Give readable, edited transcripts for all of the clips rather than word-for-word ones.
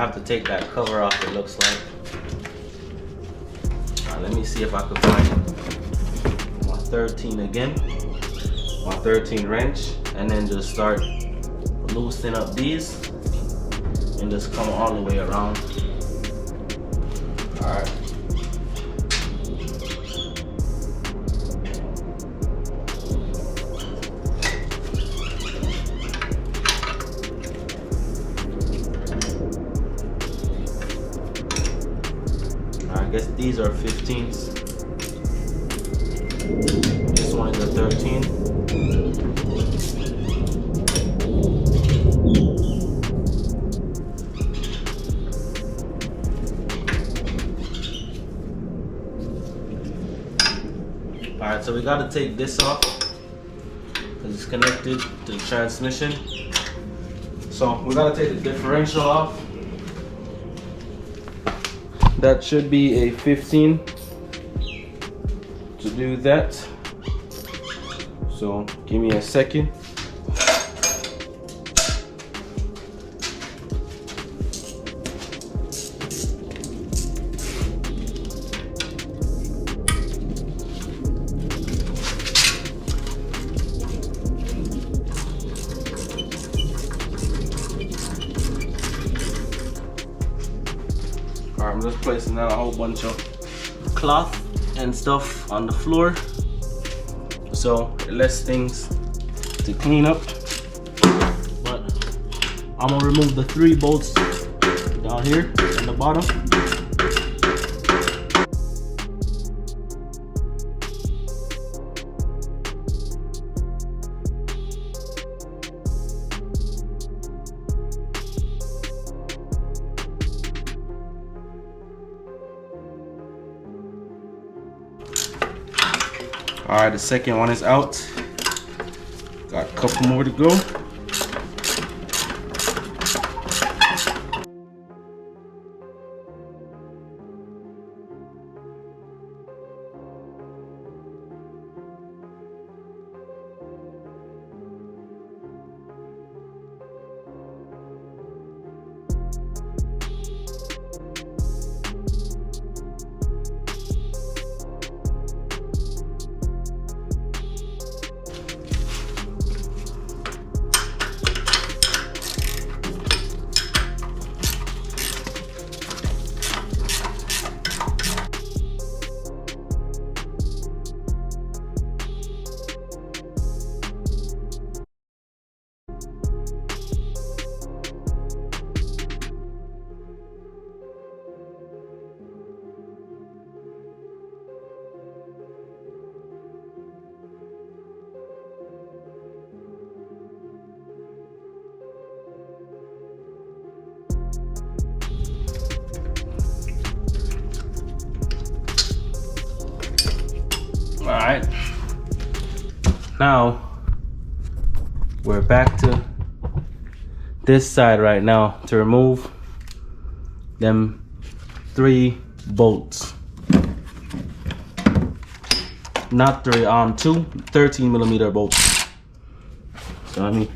have to take that cover off, it looks like. Let me see if I can find my 13 again. My 13 wrench. And then just start loosening up these. And just come all the way around. Alright. I guess these are 15s. This one is a 13. Alright, so we gotta take this off because it's connected to the transmission. So we gotta take the differential off. That should be a 15 to do that. So give me a second. I'm just placing down a whole bunch of cloth and stuff on the floor, so it lets things to clean up. But I'm gonna remove the 3 bolts down here on the bottom. Alright, the second one is out. Got a couple more to go. Alright, now we're back to this side right now to remove them 3 bolts. Not 3, 2 13mm bolts. So let me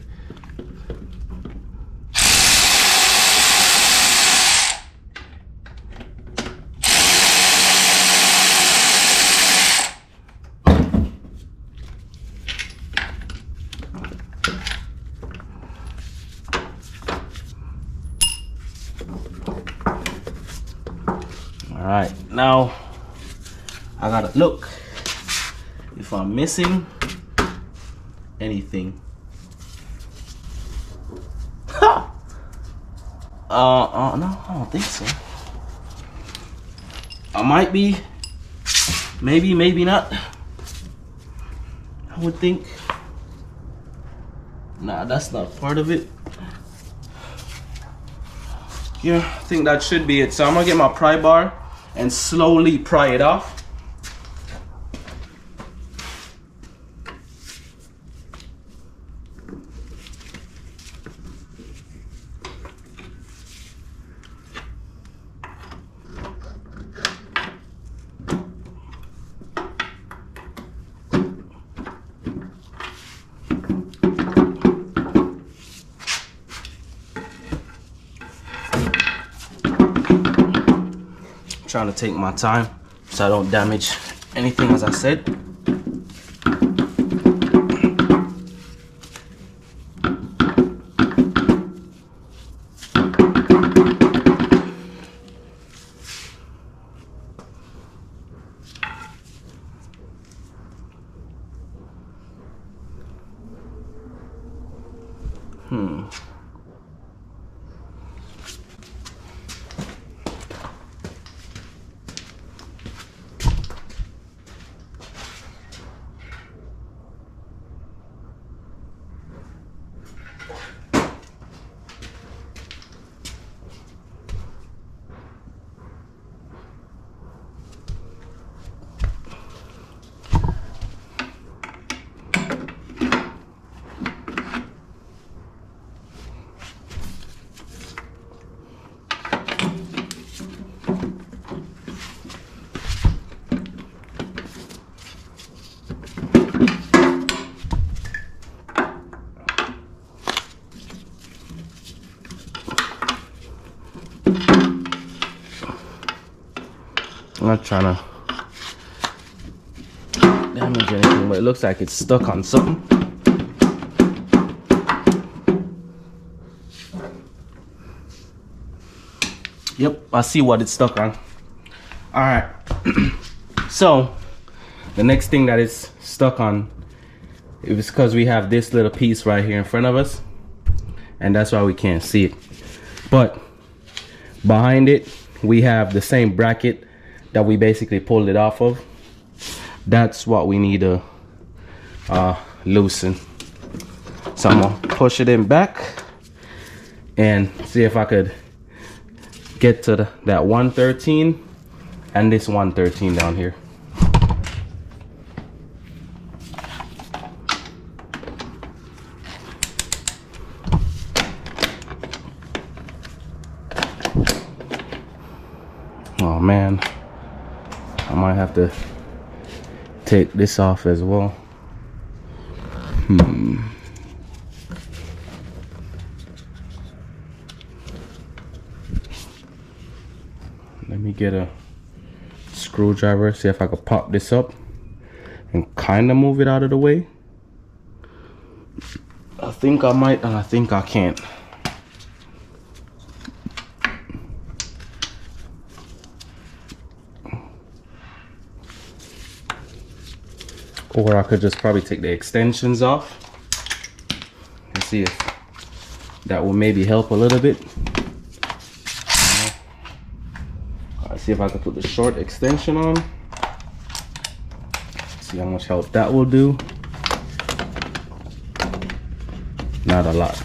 Alright, now I gotta look if I'm missing anything. Ha! No, I don't think so. I might be, maybe not. I would think. Nah, that's not part of it. Yeah, I think that should be it. So I'm gonna get my pry bar and slowly pry it off. trying to take my time so I don't damage anything, as I said. I'm not trying to damage anything, but it looks like it's stuck on something. Yep, I see what it's stuck on. All right. So the next thing that is stuck on is because we have this little piece right here in front of us, and that's why we can't see it. But behind it, we have the same bracket that we basically pulled it off of. That's what we need to loosen. So I'm gonna push it in back and see if I could get to that 113 and this 113 down here. Oh man, I might have to take this off as well. Let me get a screwdriver, see if I could pop this up and kind of move it out of the way. I think I might, and I think I can't. Or I could just probably take the extensions off and see if that will maybe help a little bit. Alright, see if I can put the short extension on. See how much help that will do. Not a lot.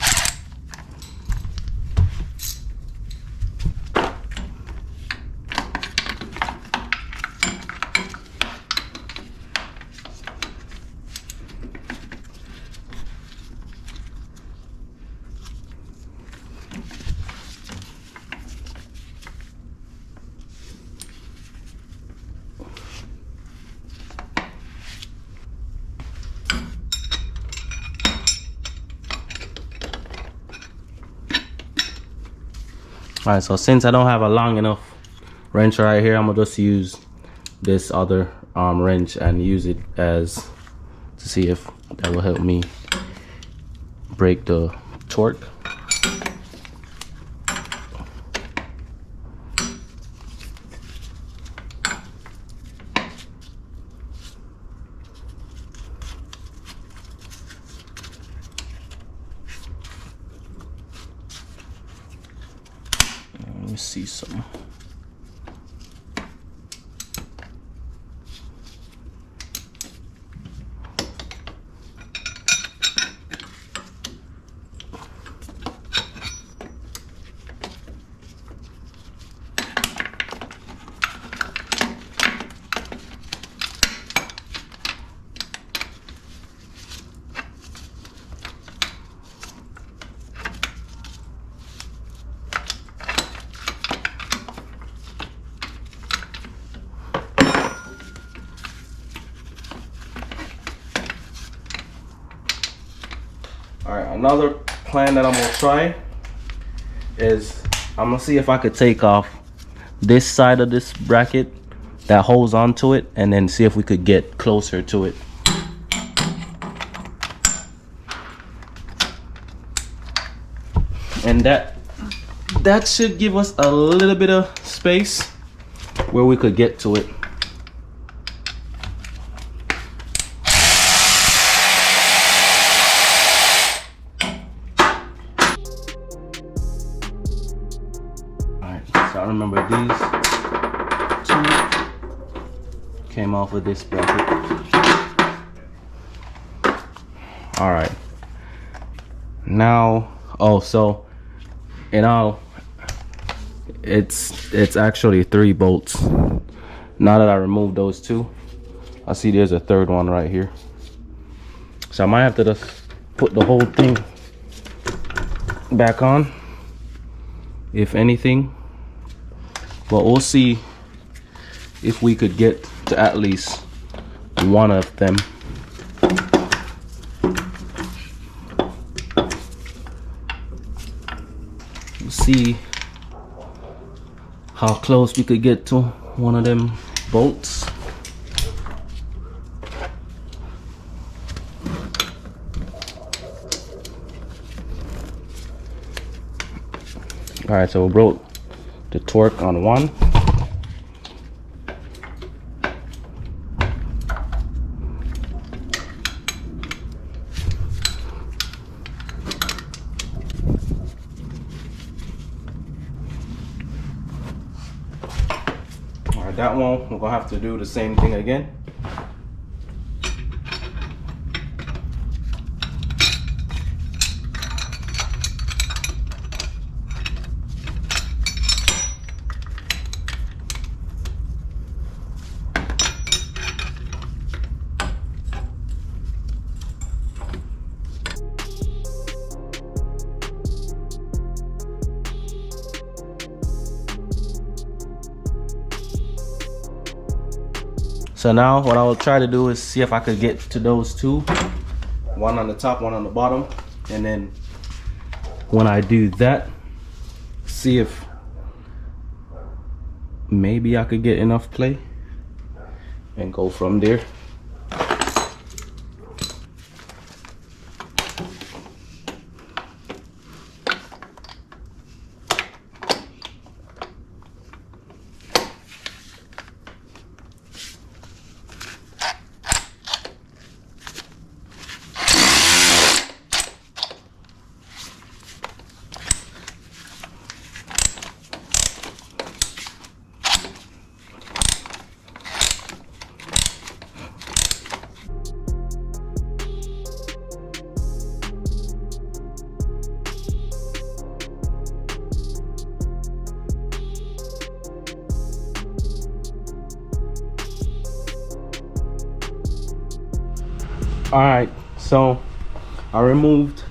Alright, so since I don't have a long enough wrench right here, I'm gonna just use this other wrench and use it as to see if that will help me break the torque. Let me see some. Alright, another plan that I'm gonna try is I'm gonna see if I could take off this side of this bracket that holds onto it, and then see if we could get closer to it. And that should give us a little bit of space where we could get to it. Alright, so I remember these two came off of this bracket. Alright. Now, oh, so in all, it's actually 3 bolts. Now that I removed those 2, I see there's a third one right here. So I might have to just put the whole thing back on, if anything. But we'll see if we could get to at least one of them. We'll see how close we could get to one of them bolts. All right, so we broke the torque on one. All right, that one, we're gonna have to do the same thing again. So now what I will try to do is see if I could get to those 2, one on the top, one on the bottom, and then when I do that, see if maybe I could get enough play and go from there. All right, so I removed,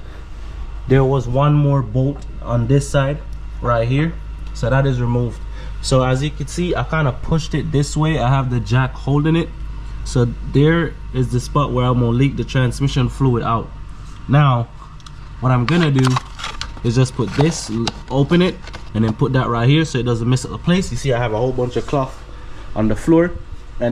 there was one more bolt on this side right here, so that is removed. So as you can see, I kind of pushed it this way. I have the jack holding it, so there is the spot where I'm gonna leak the transmission fluid out. Now what I'm gonna do is just put this, open it, and then put that right here so it doesn't mess up the place. You see I have a whole bunch of cloth on the floor.